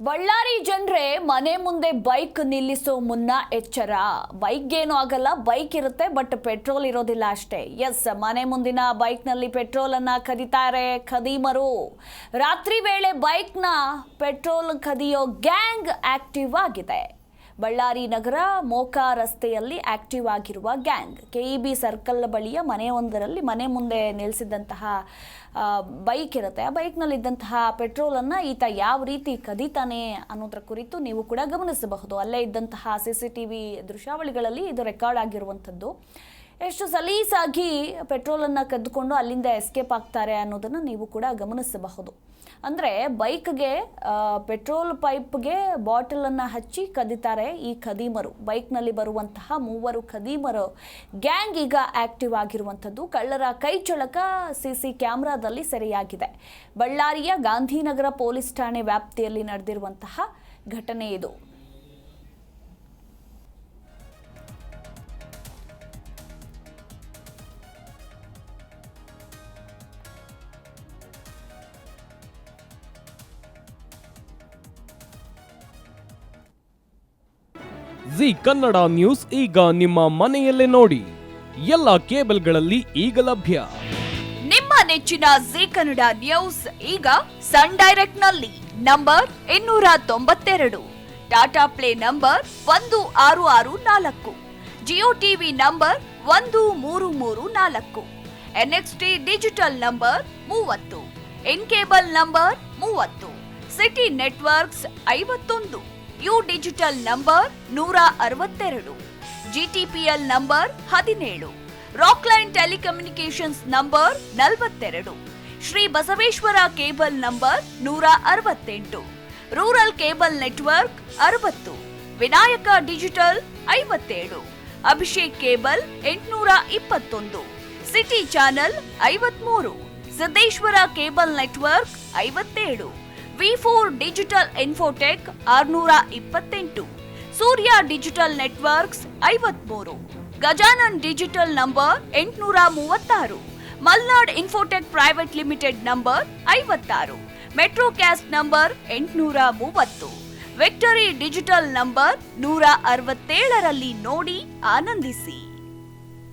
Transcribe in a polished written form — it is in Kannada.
ಬಳ್ಳಾರಿ ಜನರೇ ಮನೆ ಮುಂದೆ ಬೈಕ್ ನಿಲ್ಲಿಸೋ ಮುನ್ನ ಎಚ್ಚರ. ಬೈಕ್ಗೇನು ಆಗಲ್ಲ, ಬೈಕ್ ಇರುತ್ತೆ ಬಟ್ ಪೆಟ್ರೋಲ್ ಇರೋದಿಲ್ಲ ಅಷ್ಟೇ. ಎಸ್, ಮನೆ ಮುಂದಿನ ಬೈಕ್ನಲ್ಲಿ ಪೆಟ್ರೋಲ್ ಅನ್ನ ಕದೀತಾರೆ ಖದೀಮರು. ರಾತ್ರಿ ವೇಳೆ ಬೈಕ್ನ ಪೆಟ್ರೋಲ್ ಕದಿಯೋ ಗ್ಯಾಂಗ್ ಆಕ್ಟಿವ್ ಆಗಿದೆ. ಬಳ್ಳಾರಿ ನಗರ ಮೋಕಾ ರಸ್ತೆಯಲ್ಲಿ ಆಕ್ಟಿವ್ ಆಗಿರುವ ಗ್ಯಾಂಗ್ ಕೆಇಬಿ ಸರ್ಕಲ್ ಬಳಿಯ ಮನೆಯೊಂದರಲ್ಲಿ ಮನೆ ಮುಂದೆ ನಿಲ್ಲಿಸಿದಂತಹ ಬೈಕ್ ಇರುತ್ತೆ. ಆ ಬೈಕ್ನಲ್ಲಿದ್ದಂತಹ ಪೆಟ್ರೋಲನ್ನು ಈತ ಯಾವ ರೀತಿ ಕದೀತಾನೆ ಅನ್ನೋದ್ರ ಕುರಿತು ನೀವು ಕೂಡ ಗಮನಿಸಬಹುದು. ಅಲ್ಲೇ ಇದ್ದಂತಹ CCTV ದೃಶ್ಯಾವಳಿಗಳಲ್ಲಿ ಇದು ರೆಕಾರ್ಡ್ ಆಗಿರುವಂಥದ್ದು. ಎಷ್ಟು ಸಲೀಸಾಗಿ ಪೆಟ್ರೋಲನ್ನು ಕದ್ದುಕೊಂಡು ಅಲ್ಲಿಂದ ಎಸ್ಕೇಪ್ ಆಗ್ತಾರೆ ಅನ್ನೋದನ್ನು ನೀವು ಕೂಡ ಗಮನಿಸಬಹುದು. ಅಂದರೆ ಬೈಕ್ಗೆ ಪೆಟ್ರೋಲ್ ಪೈಪ್ಗೆ ಬಾಟಲನ್ನು ಹಚ್ಚಿ ಕದೀತಾರೆ ಈ ಖದೀಮರು. ಬೈಕ್ನಲ್ಲಿ ಬರುವಂತಹ 3 ಖದೀಮರು ಗ್ಯಾಂಗ್ ಈಗ ಆಕ್ಟಿವ್ ಆಗಿರುವಂಥದ್ದು. ಕಳ್ಳರ ಕೈ ಚಳಕ CC ಕ್ಯಾಮ್ರಾದಲ್ಲಿ ಸೆರೆಯಾಗಿದೆ. ಬಳ್ಳಾರಿಯ ಗಾಂಧಿನಗರ ಪೊಲೀಸ್ ಠಾಣೆ ವ್ಯಾಪ್ತಿಯಲ್ಲಿ ನಡೆದಿರುವಂತಹ ಘಟನೆ ಇದು. ಜಿ ಕನ್ನಡ ನ್ಯೂಸ್ ಈಗ ನಿಮ್ಮ ಮನೆಯಲ್ಲೇ ನೋಡಿ. ಎಲ್ಲ ಕೇಬಲ್ಗಳಲ್ಲಿ ಈಗ ಲಭ್ಯ. ನಿಮ್ಮ ನೆಚ್ಚಿನ ಜಿ ಕನ್ನಡ ನ್ಯೂಸ್ ಈಗ ಸನ್ ಡೈರೆಕ್ಟ್ ನಲ್ಲಿ number 292, Tata play number 1664, Jio TV number 1334, NXT digital number 30, in cable number 30, city networks 51, U digital number 162, GTPL number 17, Rockline telecommunications number 42, Shri Basaveshwara cable number 168, rural cable network 60, Vinayaka digital 57, Abhishek cable 821, city channel 53, Siddeshwara cable network 57, V4 digital Infotech 628, Surya digital networks 53, Gajanan digital number 836, Malnad infotech private limited number 56, Metrocast number 830, victory digital number 167ರಲ್ಲಿ ನೋಡಿ ಆನಂದಿಸಿ.